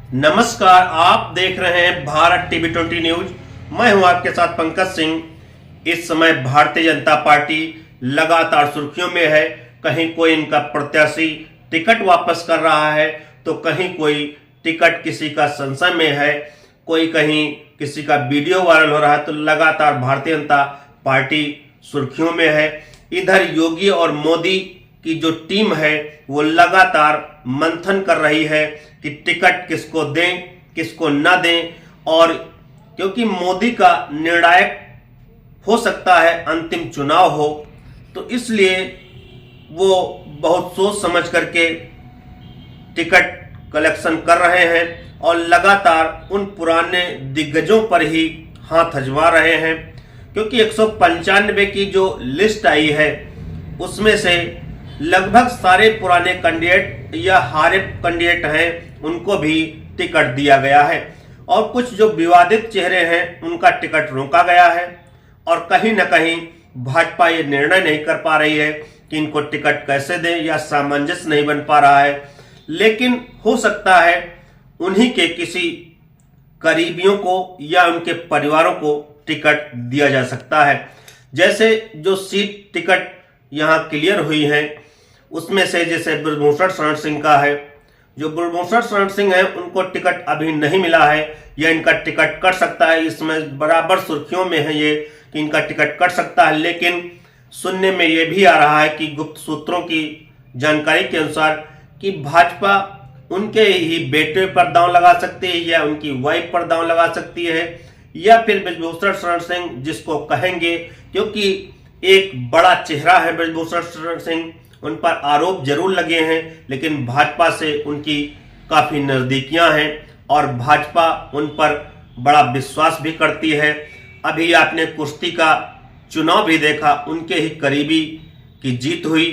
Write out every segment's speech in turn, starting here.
नमस्कार, आप देख रहे हैं भारत टीवी 20 न्यूज। मैं हूं आपके साथ पंकज सिंह। इस समय भारतीय जनता पार्टी लगातार सुर्खियों में है। कहीं कोई इनका प्रत्याशी टिकट वापस कर रहा है तो कहीं कोई टिकट किसी का संशय में है, कोई कहीं किसी का वीडियो वायरल हो रहा है। तो लगातार भारतीय जनता पार्टी सुर्खियों में है। इधर योगी और मोदी की जो टीम है वो लगातार मंथन कर रही है कि टिकट किसको दें किसको ना दें, और क्योंकि मोदी का निर्णायक हो सकता है अंतिम चुनाव हो, तो इसलिए वो बहुत सोच समझ करके टिकट कलेक्शन कर रहे हैं और लगातार उन पुराने दिग्गजों पर ही हाथ आजमा रहे हैं। क्योंकि 195 की जो लिस्ट आई है उसमें से लगभग सारे पुराने कैंडिडेट या हारे कैंडिडेट हैं उनको भी टिकट दिया गया है, और कुछ जो विवादित चेहरे हैं उनका टिकट रोका गया है। और कहीं न कहीं भाजपा ये निर्णय नहीं कर पा रही है कि इनको टिकट कैसे दें, या सामंजस्य नहीं बन पा रहा है। लेकिन हो सकता है उन्हीं के किसी करीबियों को या उनके परिवारों को टिकट दिया जा सकता है। जैसे जो सीट टिकट यहाँ क्लियर हुई है उसमें से जैसे ब्रजभूषण शरण सिंह का है, जो ब्रजभूषण शरण सिंह है उनको टिकट अभी नहीं मिला है, या इनका टिकट कट सकता है। इसमें बराबर सुर्खियों में है ये कि इनका टिकट कट सकता है। लेकिन सुनने में ये भी आ रहा है कि गुप्त सूत्रों की जानकारी के अनुसार कि भाजपा उनके ही बेटे पर दांव लगा सकती है, या उनकी वाइफ पर दांव लगा सकती है, या फिर ब्रजभूषण शरण सिंह जिसको कहेंगे, क्योंकि एक बड़ा चेहरा है ब्रजभूषण शरण सिंह। उन पर आरोप जरूर लगे हैं लेकिन भाजपा से उनकी काफी नजदीकियां हैं और भाजपा उन पर बड़ा विश्वास भी करती है। अभी आपने कुश्ती का चुनाव भी देखा, उनके ही करीबी की जीत हुई।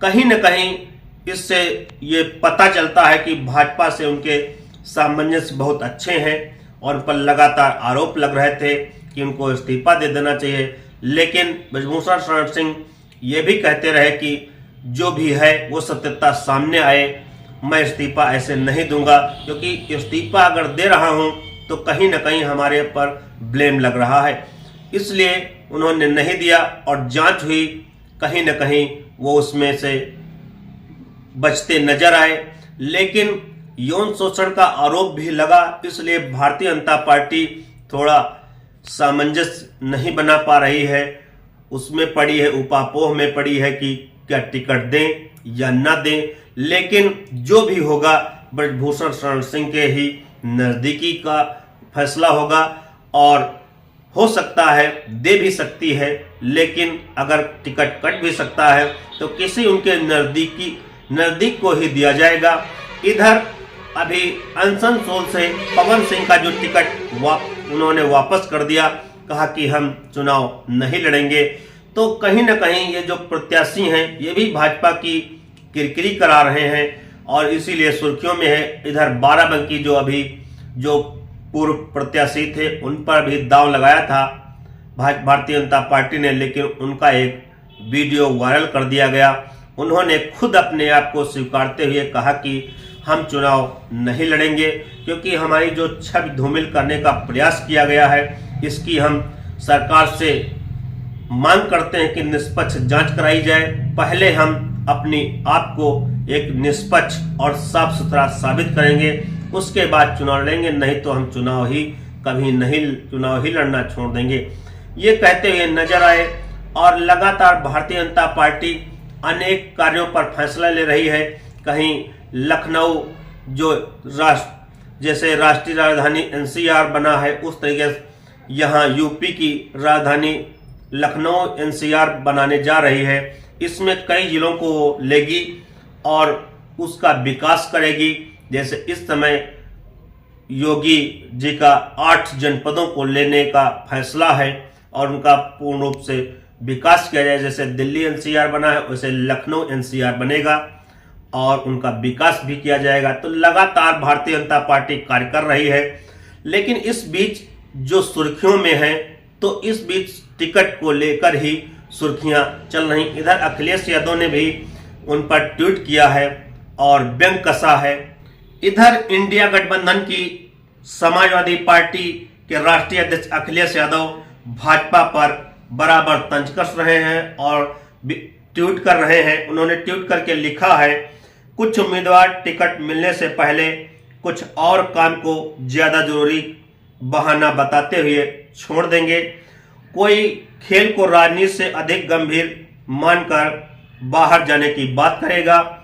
कहीं न कहीं इससे ये पता चलता है कि भाजपा से उनके सामंजस्य बहुत अच्छे हैं, और उन पर लगातार आरोप लग रहे थे कि उनको इस्तीफा दे देना चाहिए। लेकिन ब्रजभूषण शरण सिंह ये भी कहते रहे कि जो भी है वो सत्यता सामने आए, मैं इस्तीफा ऐसे नहीं दूंगा, क्योंकि इस्तीफा अगर दे रहा हूं तो कहीं ना कहीं हमारे पर ब्लेम लग रहा है। इसलिए उन्होंने नहीं दिया, और जांच हुई, कहीं ना कहीं वो उसमें से बचते नजर आए। लेकिन यौन शोषण का आरोप भी लगा, इसलिए भारतीय जनता पार्टी थोड़ा सामंजस्य नहीं बना पा रही है। उसमें पड़ी है, उपापोह में पड़ी है कि क्या टिकट दें या ना दें। लेकिन जो भी होगा ब्रजभूषण शरण सिंह के ही नजदीकी का फैसला होगा, और हो सकता है दे भी सकती है। लेकिन अगर टिकट कट भी सकता है तो किसी उनके नजदीक को ही दिया जाएगा। इधर अभी आसनसोल से पवन सिंह का जो टिकट उन्होंने वापस कर दिया, कहा कि हम चुनाव नहीं लड़ेंगे। तो कहीं ना कहीं ये जो प्रत्याशी हैं ये भी भाजपा की किरकिरी करा रहे हैं, और इसीलिए सुर्खियों में है। इधर बाराबंकी जो पूर्व प्रत्याशी थे उन पर भी दांव लगाया था भारतीय जनता पार्टी ने, लेकिन उनका एक वीडियो वायरल कर दिया गया। उन्होंने खुद अपने आप को स्वीकारते हुए कहा कि हम चुनाव नहीं लड़ेंगे, क्योंकि हमारी जो छवि धूमिल करने का प्रयास किया गया है इसकी हम सरकार से मांग करते हैं कि निष्पक्ष जांच कराई जाए। पहले हम अपनी आप को एक निष्पक्ष और साफ सुथरा साबित करेंगे, उसके बाद चुनाव लड़ेंगे, नहीं तो हम चुनाव ही लड़ना छोड़ देंगे। ये कहते हुए नजर आए। और लगातार भारतीय जनता पार्टी अनेक कार्यों पर फैसला ले रही है। कहीं लखनऊ जो जैसे राष्ट्रीय राजधानी एनसीआर बना है, उस तरीके से यहाँ यूपी की राजधानी लखनऊ एनसीआर बनाने जा रही है। इसमें कई जिलों को लेगी और उसका विकास करेगी। जैसे इस समय योगी जी का 8 जनपदों को लेने का फैसला है और उनका पूर्ण रूप से विकास किया जाए। जैसे दिल्ली एनसीआर बना है वैसे लखनऊ एनसीआर बनेगा और उनका विकास भी किया जाएगा। तो लगातार भारतीय जनता पार्टी कार्य कर रही है। लेकिन इस बीच जो सुर्खियों में है, तो इस बीच टिकट को लेकर ही सुर्खियां चल रही। इधर अखिलेश यादव ने भी उन पर ट्वीट किया है और व्यंग कसा है इधर इंडिया गठबंधन की समाजवादी पार्टी के राष्ट्रीय अध्यक्ष अखिलेश यादव भाजपा पर बराबर तंज कस रहे हैं और ट्वीट कर रहे हैं। उन्होंने ट्वीट करके लिखा है, कुछ उम्मीदवार टिकट मिलने से पहले कुछ और काम को ज्यादा जरूरी बहाना बताते हुए छोड़ देंगे। कोई खेल को राजनीति से अधिक गंभीर मानकर बाहर जाने की बात करेगा।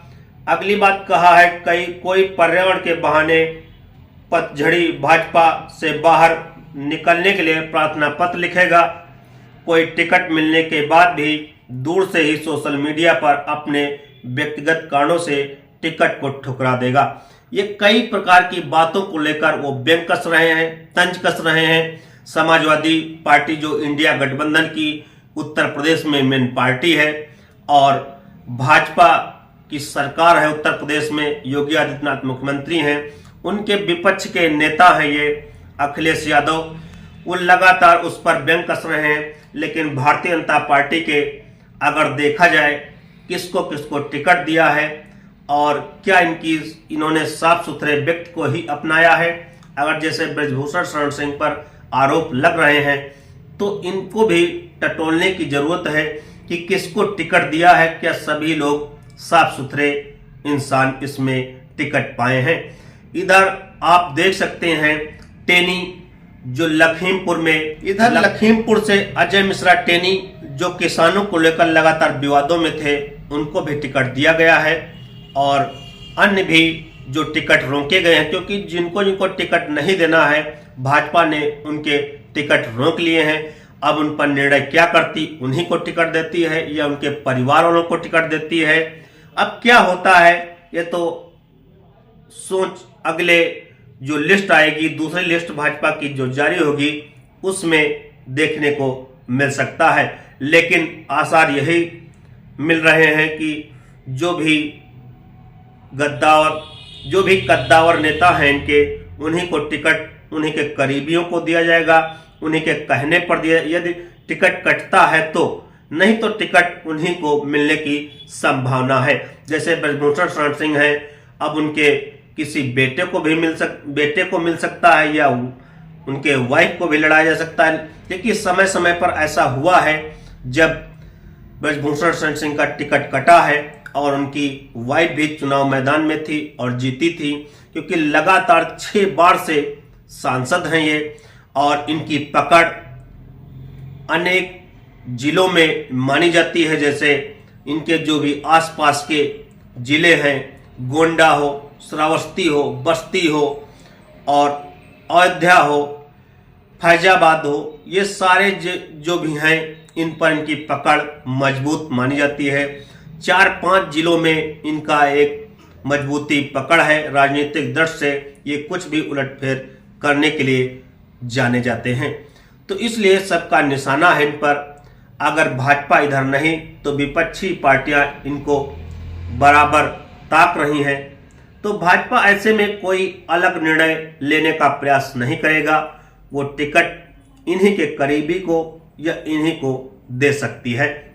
अगली बात कहा है, कोई पर्यावरण के बहाने पतझड़ी भाजपा से बाहर निकलने के लिए प्रार्थना पत्र लिखेगा। कोई टिकट मिलने के बाद भी दूर से ही सोशल मीडिया पर अपने व्यक्तिगत कारणों से टिकट को ठुकरा देगा। ये कई प्रकार की बातों को लेकर वो व्यंग कस रहे हैं, तंज कस रहे हैं। समाजवादी पार्टी जो इंडिया गठबंधन की उत्तर प्रदेश में मेन पार्टी है और भाजपा की सरकार है उत्तर प्रदेश में, योगी आदित्यनाथ मुख्यमंत्री हैं, उनके विपक्ष के नेता हैं ये अखिलेश यादव। वो लगातार उस पर व्यंग कस रहे हैं। लेकिन भारतीय जनता पार्टी के अगर देखा जाए किसको किसको टिकट दिया है और क्या इन्होंने साफ सुथरे व्यक्ति को ही अपनाया है। अगर जैसे ब्रजभूषण शरण सिंह पर आरोप लग रहे हैं तो इनको भी टटोलने की जरूरत है कि किसको टिकट दिया है, क्या सभी लोग साफ सुथरे इंसान इसमें टिकट पाए हैं। इधर आप देख सकते हैं टेनी जो लखीमपुर में, इधर लखीमपुर से अजय मिश्रा टेनी जो किसानों को लेकर लगातार विवादों में थे, उनको भी टिकट दिया गया है और अन्य भी जो टिकट रोके गए हैं, क्योंकि जिनको टिकट नहीं देना है भाजपा ने उनके टिकट रोक लिए हैं। अब उन पर निर्णय क्या करती, उन्हीं को टिकट देती है या उनके परिवार वालों को टिकट देती है। अब क्या होता है ये तो सोच अगले जो लिस्ट आएगी, दूसरी लिस्ट भाजपा की जो जारी होगी उसमें देखने को मिल सकता है। लेकिन आसार यही मिल रहे हैं कि जो भी कद्दावर नेता हैं इनके, उन्हीं को टिकट उन्हीं के करीबियों को दिया जाएगा, उन्हीं के कहने पर दिया। यदि टिकट कटता है तो, नहीं तो टिकट उन्हीं को मिलने की संभावना है। जैसे ब्रजभूषण शरण सिंह हैं, अब उनके किसी बेटे को मिल सकता है या उनके वाइफ को भी लड़ाया जा सकता है। लेकिन समय समय पर ऐसा हुआ है जब ब्रजभूषण शरण सिंह का टिकट कटा है और उनकी वाइफ भी चुनाव मैदान में थी और जीती थी, क्योंकि लगातार 6 बार से सांसद हैं ये और इनकी पकड़ अनेक जिलों में मानी जाती है। जैसे इनके जो भी आसपास के जिले हैं, गोंडा हो, श्रावस्ती हो, बस्ती हो और अयोध्या हो, फैजाबाद हो, ये सारे जो भी हैं इन पर इनकी पकड़ मजबूत मानी जाती है। 4-5 जिलों में इनका एक मजबूती पकड़ है। राजनीतिक दृष्टि से ये कुछ भी उलटफेर करने के लिए जाने जाते हैं, तो इसलिए सबका निशाना है इन पर। अगर भाजपा इधर नहीं तो विपक्षी पार्टियां इनको बराबर ताक रही हैं, तो भाजपा ऐसे में कोई अलग निर्णय लेने का प्रयास नहीं करेगा। वो टिकट इन्हीं के करीबी को या इन्हीं को दे सकती है।